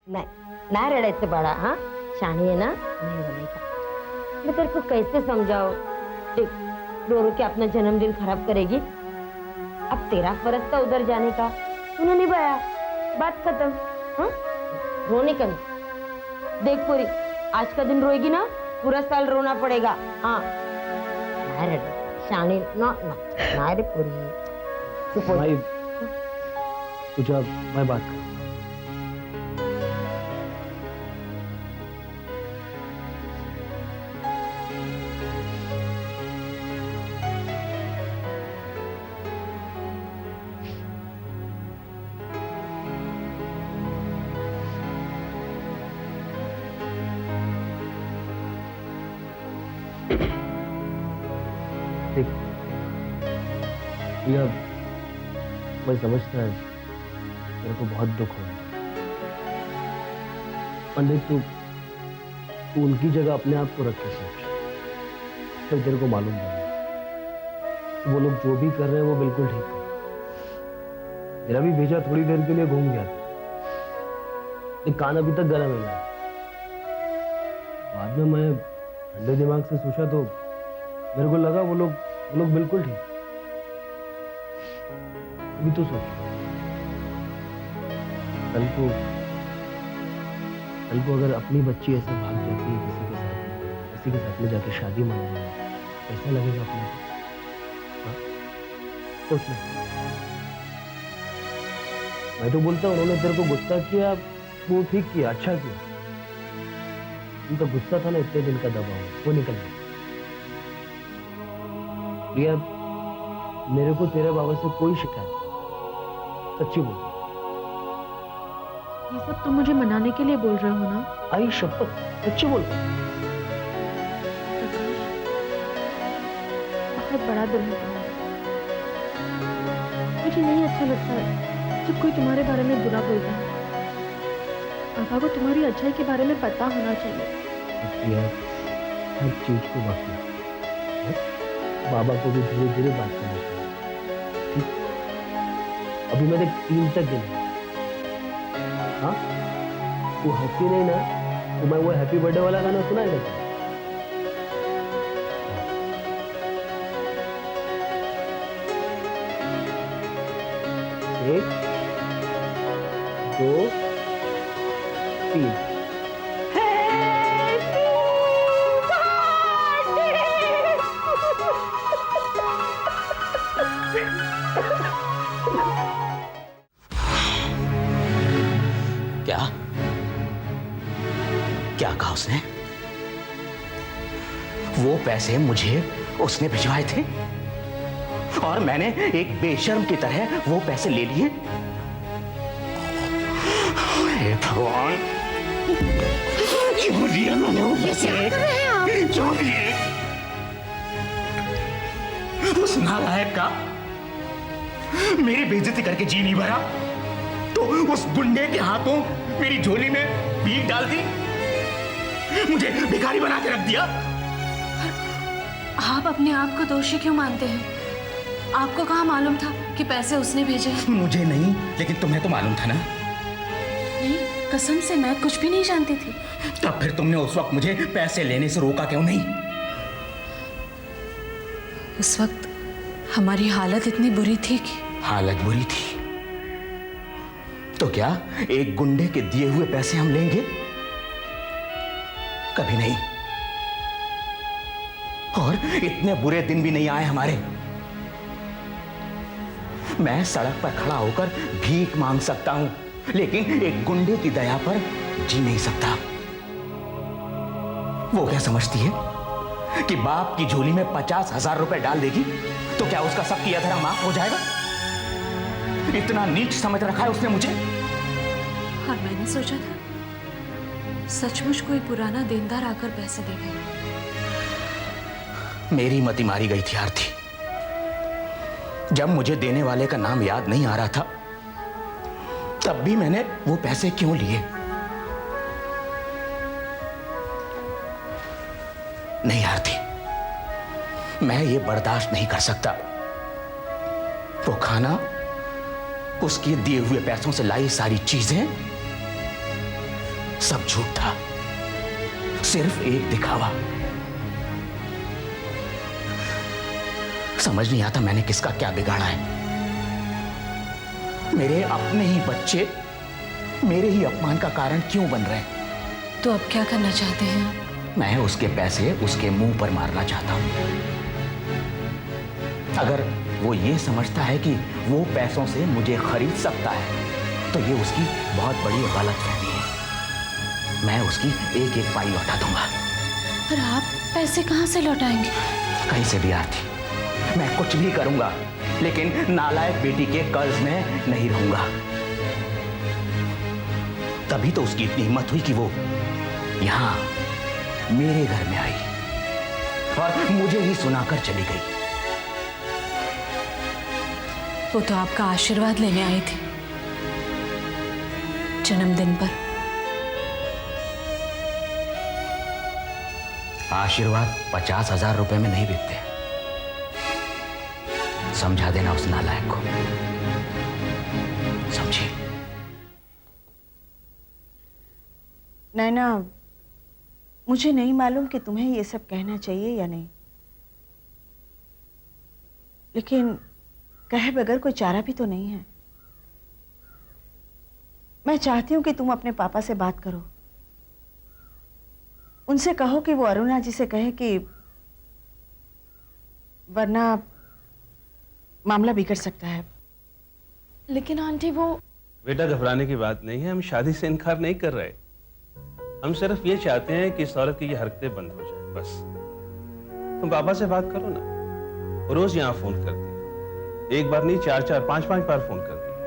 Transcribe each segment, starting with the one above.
नाही नाही रडायचं बाळा, हाँ शानी है ना, नहीं रोने का। मैं तेरे को कैसे समझाऊं, देख रो रो के अपना जन्मदिन खराब करेगी। अब तेरा फर्ज था उधर जाने का, तूने निभाया, बात खत्म। हाँ रोने का नहीं। देख पूरी, आज का दिन रोएगी ना, पूरा साल रोना पड़ेगा। हाँ नहीं रे शानी, ना ना नहीं रे पूरी, चुप हो जा। पूजा, मैं बात कर। भैया, मैं समझता है मेरे को बहुत दुख हो, पंडित तू उनकी जगह अपने आप को रख के सोच। तो तेरे को मालूम नहीं, वो लोग जो भी कर रहे हैं वो बिल्कुल ठीक है। मेरा भी भेजा थोड़ी देर के लिए घूम गया था, कान अभी तक गला में है। बाद में मैं ठंडे दिमाग से सोचा तो मेरे को लगा वो लोग बिल्कुल ठीक। अभी तो सोच, कल को अगर अपनी बच्ची ऐसे भाग जाती है किसी के साथ में जाके शादी मनाने, कैसा लगेगा अपने को? सोच ले। मैं तो बोलता हूँ उन्होंने तेरे को गुस्सा किया, वो ठीक किया, अच्छा किया। उनका गुस्सा था ना इतने दिन का दबाव, वो निकल गया। प्रिया, मेरे को तेरे बाबा से कोई शिकायत नहीं, सच्ची बोल। ये सब तुम मुझे मनाने के लिए बोल रहे हो ना? आई शपथ, सच्ची बोल। बहुत बड़ा दिल है तुम्हारा। मुझे नहीं अच्छा लगता है जब कोई तुम्हारे बारे में बुरा बोलता है। पापा को तुम्हारी अच्छाई के बारे में पता होना चाहिए। हर चीज को वक्त लगता है, बाबा को भी धीरे धीरे बात करनी चाहिए, ठीक? अभी मेरे 3 तक गिने। हाँ, तू हंसी नहीं ना, तो मैं वो हैप्पी बर्थडे वाला गाना सुनाएगा क्या? 1 2 3। क्या कहा उसने? वो पैसे मुझे उसने भिजवाए थे और मैंने एक बेशर्म की तरह वो पैसे ले लिए। हे भगवान, क्यों लिए मैंने वो पैसे? क्यों लिए? उस नालायक का मेरी बेइज्जती करके जी नहीं भरा तो उस गुंडे के हाथों मेरी झोली में भीख डाल दी, मुझे भिखारी बना के रख दिया। आप अपने आप को दोषी क्यों मानते हैं? आपको कहाँ मालूम था कि पैसे उसने भेजे? मुझे नहीं, लेकिन तुम्हें तो मालूम था ना। नहीं, कसम से मैं कुछ भी नहीं जानती थी। तब फिर तुमने उस वक्त मुझे पैसे लेने से रोका क्यों नहीं? उस वक्त हमारी हालत इतनी बुरी थी कि... हालत बुरी थी तो क्या एक गुंडे के दिए हुए पैसे हम लेंगे? कभी नहीं। और इतने बुरे दिन भी नहीं आए हमारे। मैं सड़क पर खड़ा होकर भीख मांग सकता हूं, लेकिन एक गुंडे की दया पर जी नहीं सकता। वो क्या समझती है कि बाप की झोली में 50,000 रुपए डाल देगी तो क्या उसका सब किया धर्म माफ हो जाएगा? इतना नीच समझ रखा है उसने मुझे। और मैंने सोचा था सचमुच कोई पुराना देनदार आकर पैसे दे गया। मेरी मति मारी गई थी आरती। जब मुझे देने वाले का नाम याद नहीं आ रहा था तब भी मैंने वो पैसे क्यों लिए? नहीं आरती, मैं ये बर्दाश्त नहीं कर सकता। वो खाना, उसके दिए हुए पैसों से लाई सारी चीजें सब झूठ था, सिर्फ एक दिखावा। समझ नहीं आता मैंने किसका क्या बिगाड़ा है। मेरे अपने ही बच्चे मेरे ही अपमान का कारण क्यों बन रहे हैं? तो अब क्या करना चाहते हैं? मैं उसके पैसे उसके मुंह पर मारना चाहता हूं। अगर वो ये समझता है कि वो पैसों से मुझे खरीद सकता है तो ये उसकी बहुत बड़ी गलतफहमी है। मैं उसकी एक एक पाई लौटा दूंगा। पर आप पैसे कहां से लौटाएंगे? कहीं से भी आती, मैं कुछ भी करूंगा, लेकिन नालायक बेटी के कर्ज में नहीं रहूंगा। तभी तो उसकी इतनी हिम्मत हुई कि वो यहां मेरे घर में आई और मुझे ही सुनाकर चली गई। वो तो आपका आशीर्वाद लेने आई थी जन्मदिन पर। आशीर्वाद 50,000 रुपए में नहीं बिकते। समझा देना उस नालायक को, समझी? नैना, मुझे नहीं मालूम कि तुम्हें ये सब कहना चाहिए या नहीं, लेकिन कहे बगैर कोई चारा भी तो नहीं है। मैं चाहती हूं कि तुम अपने पापा से बात करो, उनसे कहो कि वो अरुणा जी से कहे कि, वरना मामला बिगड़ सकता है। लेकिन आंटी वो बेटा घबराने की बात नहीं है, हम शादी से इनकार नहीं कर रहे। हम सिर्फ ये चाहते हैं कि इस औरत की ये हरकतें बंद हो जाए, बस। तुम पापा से बात करो ना, वो रोज यहाँ फोन करती है, एक बार नहीं 4-4, 5-5 बार फोन करती है,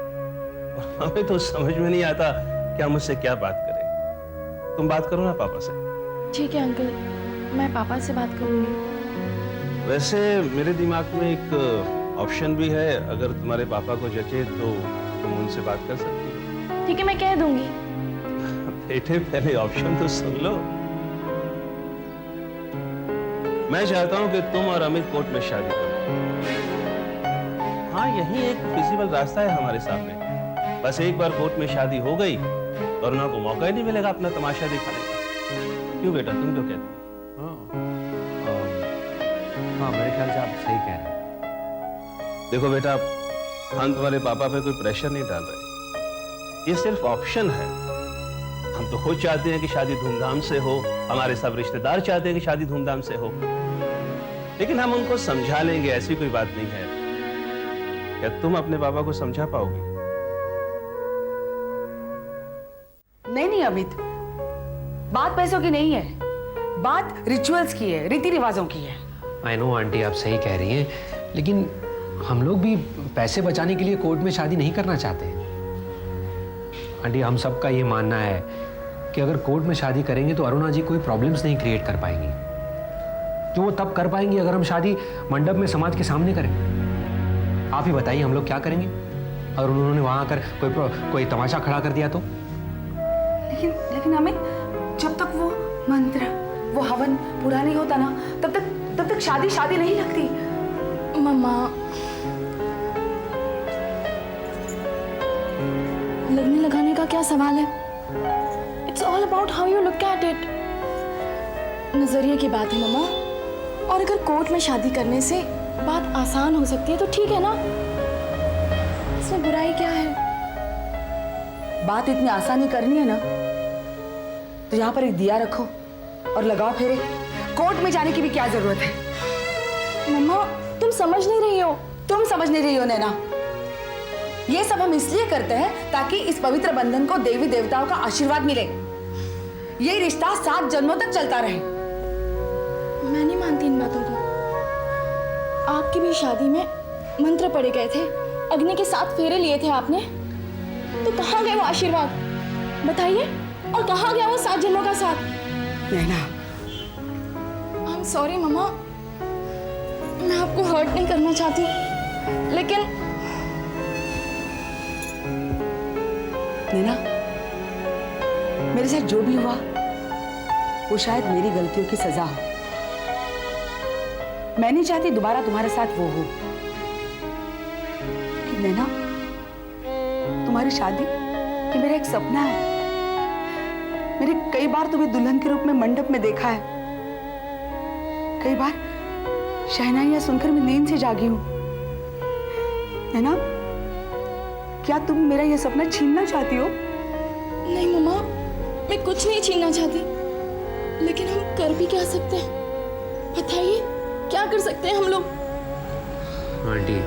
और हमें तो समझ में नहीं आता कि हम उससे क्या बात करें। तुम बात करो ना पापा से। ठीक है अंकल, मैं पापा से बात करूंगी। वैसे मेरे दिमाग में एक ऑप्शन भी है, अगर तुम्हारे पापा को जचे तो तुम उनसे बात कर सकती हो। ठीक है, मैं कह दूंगी। बेटे पहले ऑप्शन तो सुन लो। मैं चाहता हूं कि तुम और अमित कोर्ट में शादी करो। हाँ, यही एक फिजिबल रास्ता है हमारे सामने। बस एक बार कोर्ट में शादी हो गई तो अरुणा को मौका ही नहीं मिलेगा अपना तमाशा दिखाने का। क्यों बेटा, तुम तो कहते हो? हाँ, मेरे ख्याल से आप सही कह रहे हैं। देखो बेटा, हम तुम्हारे पापा पे कोई प्रेशर नहीं डाल रहे, ये सिर्फ ऑप्शन है। हम तो खुद चाहते हैं कि शादी धूमधाम से हो, हमारे सब रिश्तेदार चाहते हैं कि शादी धूमधाम से हो, लेकिन हम उनको समझा लेंगे, ऐसी कोई बात नहीं है। क्या तुम अपने पापा को समझा पाओगे? नहीं नहीं अमित, बात पैसों की नहीं है, बात रिचुअल्स की है, रीति रिवाजों की है। आई नो आंटी, आप सही कह रही हैं, लेकिन हम लोग भी पैसे बचाने के लिए कोर्ट में शादी नहीं करना चाहते। आंटी, हम सबका ये मानना है कि अगर कोर्ट में शादी करेंगे तो अरुणा जी कोई प्रॉब्लम्स नहीं क्रिएट कर पाएंगी, जो वो तब कर पाएंगी अगर हम शादी मंडप में समाज के सामने करें। आप ही बताइए, हम लोग क्या करेंगे अगर उन्होंने वहां आकर कोई तमाशा खड़ा कर दिया तो? लेकिन अमित, जब तक वो मंत्र, वो हवन पूरा नहीं होता ना, तब तक शादी नहीं लगती। मम्मा, लगने लगाने का क्या सवाल है? It's all about how you look at it. नजरिए की बात है मम्मा, और अगर कोर्ट में शादी करने से बात आसान हो सकती है तो ठीक है ना, इसमें बुराई क्या है? बात इतनी आसानी करनी है ना, तो यहाँ पर एक दिया रखो और लगाओ फेरे। कोर्ट में जाने की भी क्या जरूरत है? मम्मा, तुम समझ नहीं रही हो। तुम समझ नहीं रही हो नैना। ये सब हम इसलिए करते हैं ताकि इस पवित्र बंधन को देवी देवताओं का आशीर्वाद मिले, ये रिश्ता 7 जन्मों तक चलता रहे। मैं नहीं मानती इन बातों को। आपकी भी शादी में मंत्र पढ़े गए थे, अग्नि के 7 फेरे लिए थे आपने, तो कहाँ गए वो आशीर्वाद बताइए? और कहाँ गया वो 7 जन्मों का साथ? नैना, आई एम सॉरी मम्मा, मैं आपको हर्ट नहीं करना चाहती, लेकिन नैना, मेरे साथ जो भी हुआ वो शायद मेरी गलतियों की सजा हो। मैं नहीं चाहती दोबारा तुम्हारे साथ वो हो। कि नैना, तुम्हारी शादी ये मेरा एक सपना है। मैंने कई बार तुम्हें दुल्हन के रूप में मंडप में देखा है, कई बार शहनाइयां सुनकर मैं नींद से जागी हूं। नैना, क्या तुम मेरा यह सपना छीनना चाहती हो? नहीं मम्मा, मैं कुछ नहीं छीनना चाहती, लेकिन हम कर भी क्या सकते हैं? बताइए, क्या कर सकते हैं हम लोग? आंटी,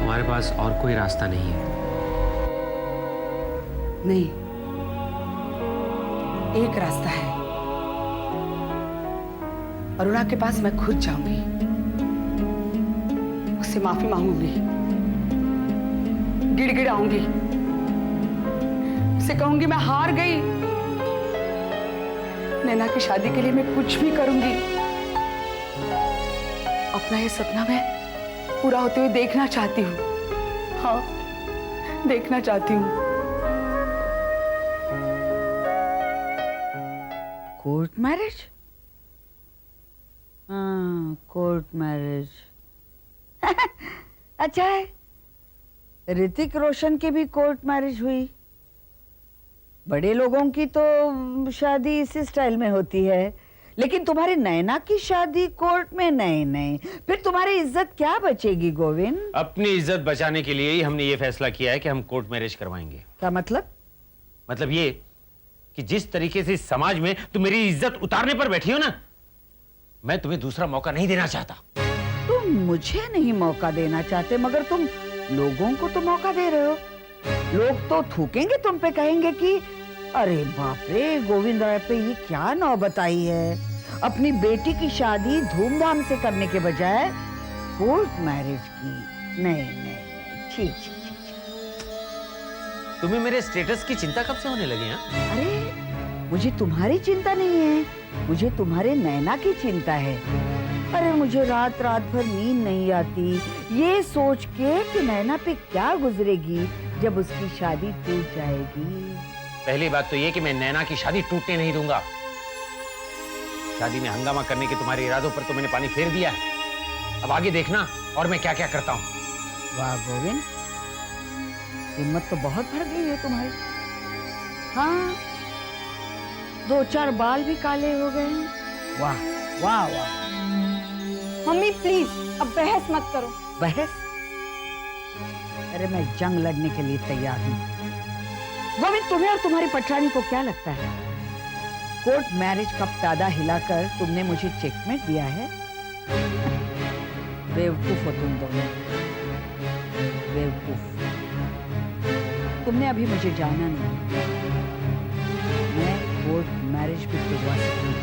हमारे पास और कोई रास्ता नहीं है। नहीं, एक रास्ता है। अरुणा के पास मैं खुद जाऊंगी, उससे माफी मांगूंगी, गिड़गिड़ाऊंगी, उसे कहूंगी मैं हार गई। नैना की शादी के लिए मैं कुछ भी करूंगी। अपना ये सपना मैं पूरा होते हुए देखना चाहती हूँ। हाँ, देखना चाहती हूँ। Court marriage? हाँ, कोर्ट मैरिज। अच्छा है, ऋतिक रोशन की भी कोर्ट मैरिज हुई। बड़े लोगों की तो शादी इसी स्टाइल में होती है, लेकिन तुम्हारी नैना की शादी कोर्ट में? नहीं नहीं, फिर तुम्हारी इज्जत क्या बचेगी गोविंद? अपनी इज्जत बचाने के लिए ही हमने ये फैसला किया है कि हम कोर्ट मैरिज करवाएंगे। क्या मतलब? मतलब ये कि जिस तरीके से इस समाज में तुम मेरी इज्जत उतारने पर बैठी हो ना, मैं तुम्हें दूसरा मौका नहीं देना चाहता। तुम मुझे नहीं मौका देना चाहते, मगर तुम लोगों को तो मौका दे रहे हो। लोग तो थूकेंगे तुम पे, कहेंगे कि अरे बाप रे, गोविंद राय पे ये क्या नौबत आई है। अपनी बेटी की शादी धूमधाम से करने के बजाय कोर्ट मैरिज की। नहीं नहीं, ठीक ठीक ठीक। तुम्हें मेरे स्टेटस की चिंता कब से होने लगी है? अरे मुझे तुम्हारी चिंता नहीं है, मुझे तुम्हारे नैना की चिंता है। अरे मुझे रात रात भर नींद नहीं आती ये सोच के कि नैना पे क्या गुजरेगी जब उसकी शादी टूट जाएगी। पहली बात तो ये कि मैं नैना की शादी टूटने नहीं दूंगा। शादी में हंगामा करने के तुम्हारे इरादों पर तो मैंने पानी फेर दिया है। अब आगे देखना और मैं क्या क्या करता हूं। वाह गोविंद, हिम्मत तो बहुत बढ़ गई है तुम्हारी। हाँ, 2-4 बाल भी काले हो गए हैं। वाह वाह वाह। मम्मी प्लीज, अब बहस मत करो। बहस? अरे मैं जंग लड़ने के लिए तैयार हूँ। गोविंद, तुम्हें और तुम्हारी पटरानी को क्या लगता है कोर्ट मैरिज का प्यादा हिलाकर तुमने मुझे चेकमेट दिया है? बेवकूफ हो तुम दोनों, बेवकूफ। तुमने अभी मुझे जाना नहीं। मैं कोर्ट मैरिज भी करवा सकती हूँ,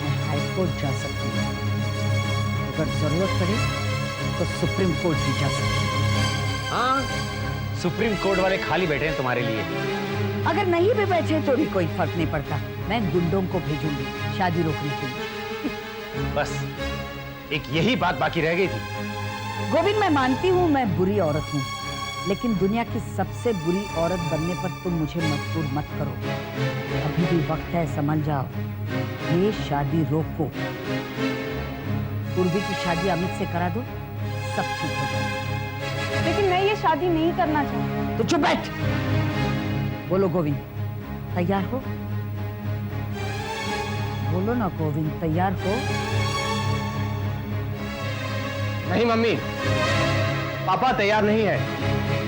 मैं हाई कोर्ट जा सकती हूँ, अगर जरूरत पड़े तो सुप्रीम कोर्ट भी जा सकती हूँ। हाँ, सुप्रीम कोर्ट वाले खाली बैठे हैं तुम्हारे लिए। अगर नहीं भी बैठे तो भी कोई फर्क नहीं पड़ता, मैं गुंडों को भेजूंगी शादी रोकने के लिए। बस एक यही बात बाकी रह गई थी। गोविंद, मैं मानती हूँ मैं बुरी औरत हूँ, लेकिन दुनिया की सबसे बुरी औरत बनने पर तुम मुझे मजबूर मत करो। अभी भी वक्त है, समझ जाओ। ये शादी रोको। पूर्वी की शादी अमित से करा दो, सब ठीक हो जाएगा। लेकिन मैं ये शादी नहीं करना चाहती। तो चुप बैठ। बोलो गोविंद, तैयार हो? बोलो ना गोविंद, तैयार हो? नहीं मम्मी, पापा तैयार नहीं है।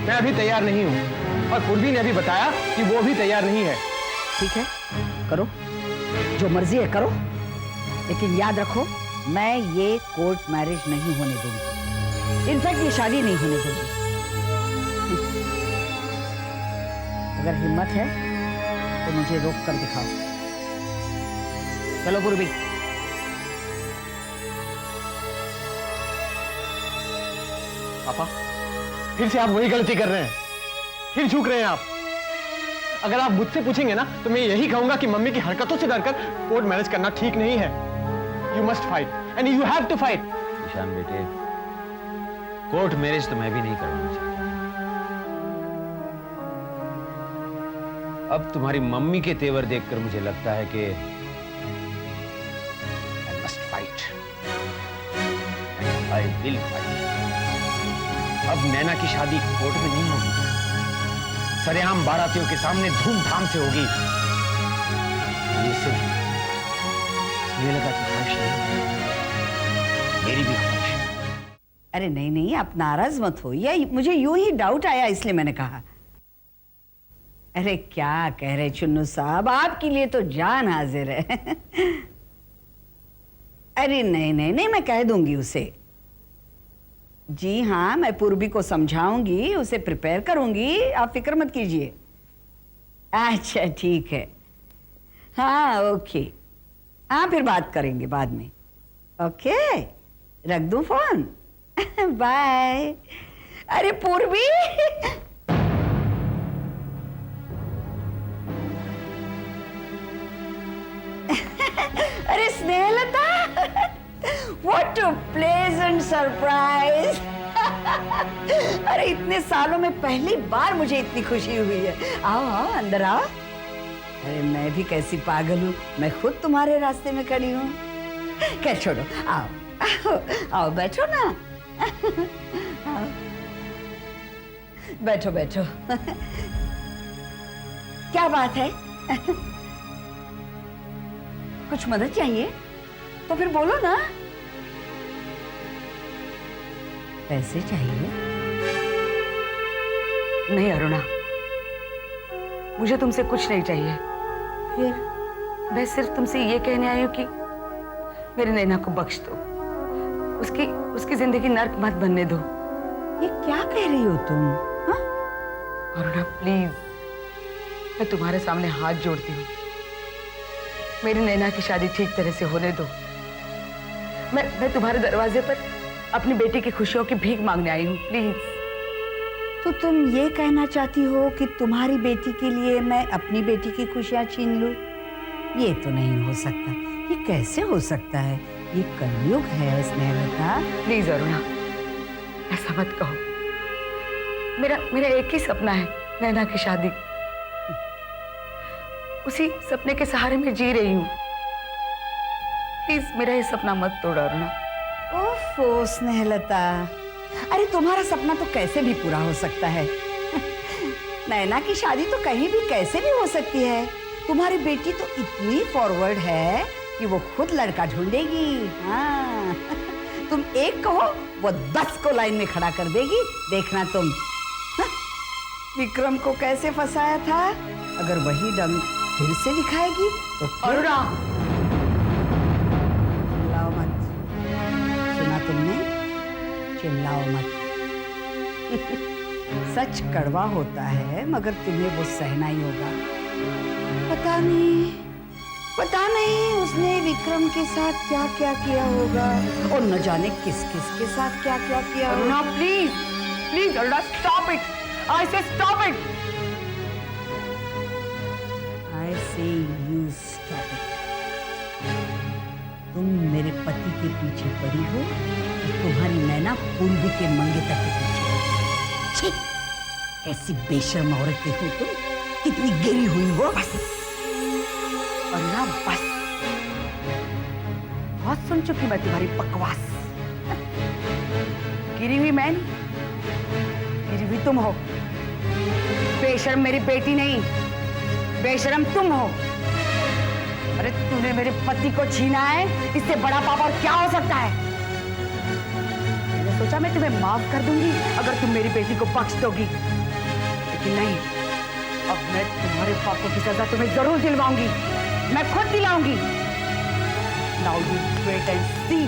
मैं अभी तैयार नहीं हूँ और पूर्वी ने अभी बताया कि वो भी तैयार नहीं है। ठीक है, करो जो मर्जी है करो, लेकिन याद रखो मैं ये कोर्ट मैरिज नहीं होने दूंगी। इनफैक्ट ये शादी नहीं होने दूंगी। अगर हिम्मत है तो मुझे रोक कर दिखाओ। चलो पूर्वी। पापा, फिर से आप वही गलती कर रहे हैं, फिर झुक रहे हैं आप। अगर आप मुझसे पूछेंगे ना तो मैं यही कहूंगा कि मम्मी की हरकतों से डरकर कोर्ट मैरिज करना ठीक नहीं है। You must fight and you have to fight. Ishaan बेटे, कोर्ट मैरिज तो मैं भी नहीं करवाना चाहता। अब तुम्हारी मम्मी के तेवर देखकर मुझे लगता है कि I must fight, I will fight. अब नैना की शादी कोर्ट में नहीं होगी, सरेआम बारातियों के सामने धूमधाम से होगी। ये सिर्फ स्नेहलता की ख्वाहिश नहीं, मेरी भी ख्वाहिश है। अरे नहीं नहीं, आप नाराज मत हो, या मुझे यूं ही डाउट आया इसलिए मैंने कहा। अरे क्या कह रहे चुन्नू साहब, आपके लिए तो जान हाजिर है। अरे नहीं नहीं नहीं, मैं कह दूंगी उसे। जी हाँ, मैं पूर्वी को समझाऊंगी, उसे प्रिपेयर करूंगी, आप फिक्र मत कीजिए। अच्छा ठीक है, हाँ ओके, हाँ फिर बात करेंगे बाद में। ओके, रख दूं फोन? बाय। अरे पूर्वी, अरे Snehlata, what a pleasant surprise. अरे इतने सालों में पहली बार मुझे इतनी खुशी हुई है। आओ आओ अंदर आओ। अरे मैं भी कैसी पागल हूँ, मैं खुद तुम्हारे रास्ते में खड़ी हूँ। क्या छोड़ो, आओ आओ आओ, बैठो ना। आओ। बैठो बैठो। क्या बात है? कुछ मदद चाहिए तो फिर बोलो ना। पैसे चाहिए? नहीं अरुणा, मुझे तुमसे कुछ नहीं चाहिए। फिर मैं सिर्फ तुमसे ये कहने आई हूँ कि मेरी नैना को बख्श दो, उसकी जिंदगी नर्क मत बनने दो। ये क्या कह रही हो तुम? हाँ? अरुणा प्लीज, मैं तुम्हारे सामने हाथ जोड़ती हूँ, मेरी नैना की शादी ठीक तरह से होने दो। मैं तुम्हारे दरवाजे पर अपनी बेटी की खुशियों की भीख मांगने आई हूँ, प्लीज। तो तुम ये कहना चाहती हो कि तुम्हारी बेटी के लिए मैं अपनी बेटी की खुशियां छीन लूं? ये तो नहीं हो सकता। ये कैसे हो सकता है? ये कलयुग है स्नेहलता। प्लीज अरुणा, ऐसा मत कहो। मेरा एक ही सपना है, नैना की शादी। उसी सपने के सहारे में जी रही हूँ। प्लीज मेरा ये सपना मत तोड़ो अरुणा। ओफो स्नेहलता, अरे तुम्हारा सपना तो कैसे भी पूरा हो सकता है। नैना की शादी तो कहीं भी कैसे भी हो सकती है। तुम्हारी बेटी तो इतनी फॉरवर्ड है कि वो खुद लड़का ढूंढेगी। हाँ। तुम एक कहो, वो 10 को लाइन में खड़ा कर देगी, देखना तुम। विक्रम को कैसे फंसाया था, अगर वही डंग फिर से दिखाएगी तो अरुणा, चिल्लाओ मत। सुना तुमने? चिल्लाओ मत। सच कड़वा होता है, मगर तुम्हें वो सहना ही होगा। पता नहीं उसने विक्रम के साथ क्या क्या किया होगा, और न जाने किस किस के साथ क्या क्या किया होगा। Aruna please Aruna, stop it. I say stop it. I say you stop it. तुम मेरे पति के पीछे पड़ी हो, तो तुम्हारी नैना पूर्वी के मंगेतर के पीछे। छी, ऐसी बेशर्म औरतें हो तुम, कितनी गिरी हुई हो। बस अरुणा, बस। बहुत सुन चुकी मैं तुम्हारी बकवास। गिरी हुई मैं नहीं, गिरी हुई तुम हो। बेशर्म मेरी बेटी नहीं, बेशर्म तुम हो। अरे तूने मेरे पति को छीना है, इससे बड़ा पाप और क्या हो सकता है? मैंने सोचा मैं तुम्हें माफ कर दूंगी अगर तुम मेरी बेटी को बख्श दोगी, लेकिन नहीं। अब मैं तुम्हारे पापों की सजा तुम्हें जरूर दिलवाऊंगी, मैं खुद दिलाऊंगी। Now you wait and C.